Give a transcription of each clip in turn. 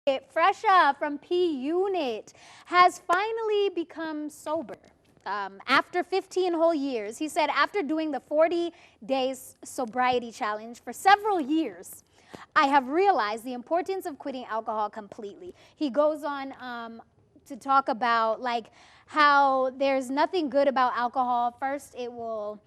Frasha from P Unit has finally become sober. After 15 whole years, he said after doing the 40 days sobriety challenge for several years, I have realized the importance of quitting alcohol completely. He goes on to talk about like how there's nothing good about alcohol. First, it will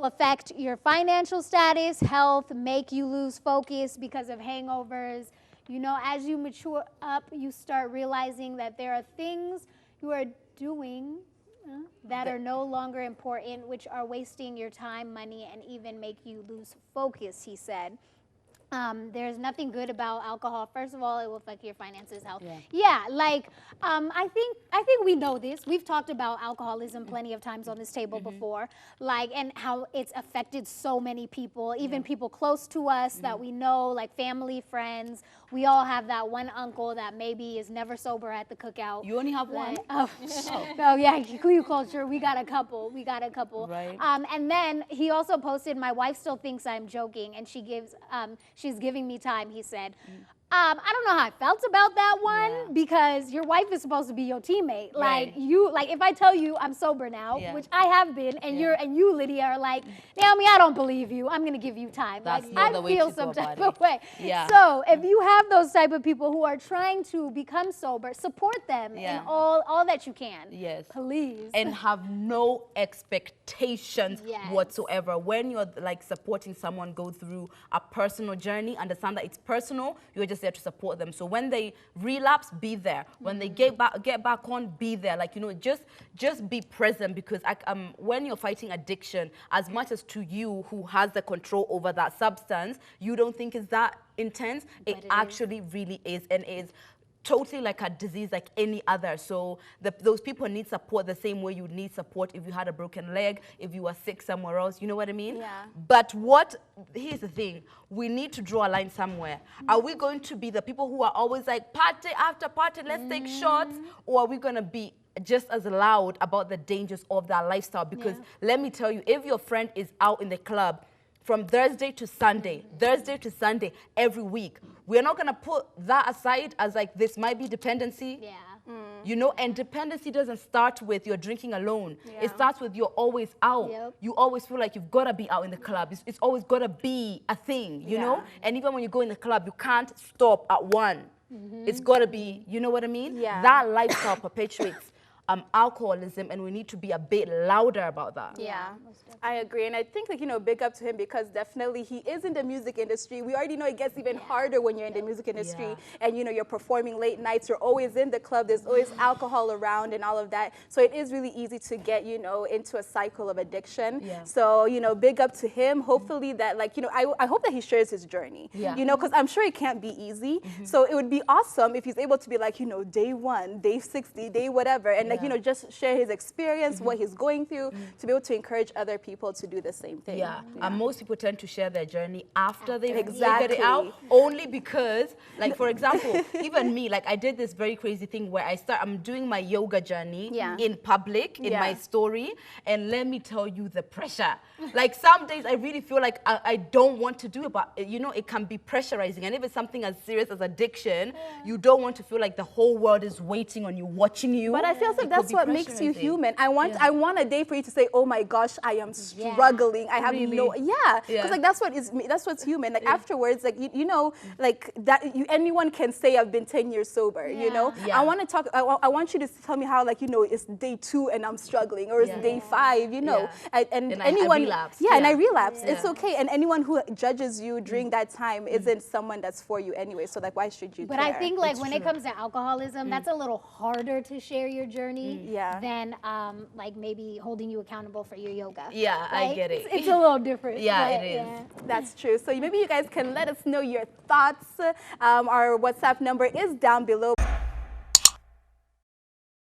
affect your financial status, health, make you lose focus because of hangovers. You know, as you mature up, you start realizing that there are things you are doing that are no longer important, which are wasting your time, money, and even make you lose focus, he said. There's nothing good about alcohol. First of all, it will affect your finances, health. Yeah, like I think we know this. We've talked about alcoholism plenty of times on this table before, like and how it's affected so many people, even people close to us that we know, like family, friends. We all have that one uncle that maybe is never sober at the cookout. You only have one? Oh yeah, Kikuyu culture. We got a couple. Right. And then he also posted, my wife still thinks I'm joking, and she's giving me time, he said. I don't know how I felt about that one because your wife is supposed to be your teammate. Like if I tell you I'm sober now, which I have been, and you, Lydia, are like, Naomi, I don't believe you. I'm gonna give you time. That's like the I way feel to some go type about of way. Yeah. So if you have those type of people who are trying to become sober, support them in all that you can. Yes. Please. And have no expectations whatsoever. When you're like supporting someone go through a personal journey, understand that it's personal. You're just there to support them. So when they relapse, be there. When they get back on, be there. Like, you know, just be present, because when you're fighting addiction, as much as to you who has the control over that substance, you don't think it's that intense. It actually really is, and is totally like a disease like any other. So those people need support the same way you need support if you had a broken leg, if you were sick somewhere else, you know what I mean? Yeah. But here's the thing, we need to draw a line somewhere. Are we going to be the people who are always like, party after party, let's take shots? Or are we gonna be just as loud about the dangers of that lifestyle? Because let me tell you, if your friend is out in the club from Thursday to Sunday, every week, we're not gonna put that aside as like, this might be dependency. Yeah. You know, and dependency doesn't start with you're drinking alone. It starts with you're always out. You always feel like you've gotta be out in the club. It's always gotta be a thing, you know? And even when you go in the club, you can't stop at one. It's gotta be, you know what I mean? That lifestyle perpetuates alcoholism, and we need to be a bit louder about that. Yeah, I agree. And I think, like, you know, big up to him, because definitely he is in the music industry. We already know it gets even harder when you're in the music industry and, you know, you're performing late nights, you're always in the club, there's always alcohol around and all of that. So it is really easy to get, you know, into a cycle of addiction. So, you know, big up to him. Hopefully that, like, you know, I hope that he shares his journey, you know, because I'm sure it can't be easy. So it would be awesome if he's able to be like, you know, day 1, day 60, day whatever, and like, you know, just share his experience, what he's going through, to be able to encourage other people to do the same thing. And most people tend to share their journey after they've figured it out, only because, like, for example, even me, like, I did this very crazy thing where I'm doing my yoga journey in public, in my story, and let me tell you the pressure. Like, some days I really feel like I don't want to do it, but, you know, it can be pressurizing. And if it's something as serious as addiction, you don't want to feel like the whole world is waiting on you, watching you. But I feel like that's what makes you human. I want a day for you to say, oh my gosh, I am struggling. I have because like that's what's human. Like afterwards, like you know, like that anyone can say I've been 10 years sober. You know, I want to talk. I want you to tell me how, like, you know, it's day 2 and I'm struggling, or it's day 5. You know, and anyone, I relapse. and I relapse. It's okay. And anyone who judges you during that time isn't someone that's for you anyway. So like, why should you? But I think like when it comes to alcoholism, that's a little harder to share your journey than like maybe holding you accountable for your yoga. I get it. It's a little different. It is. That's true. So maybe you guys can let us know your thoughts. Our WhatsApp number is down below.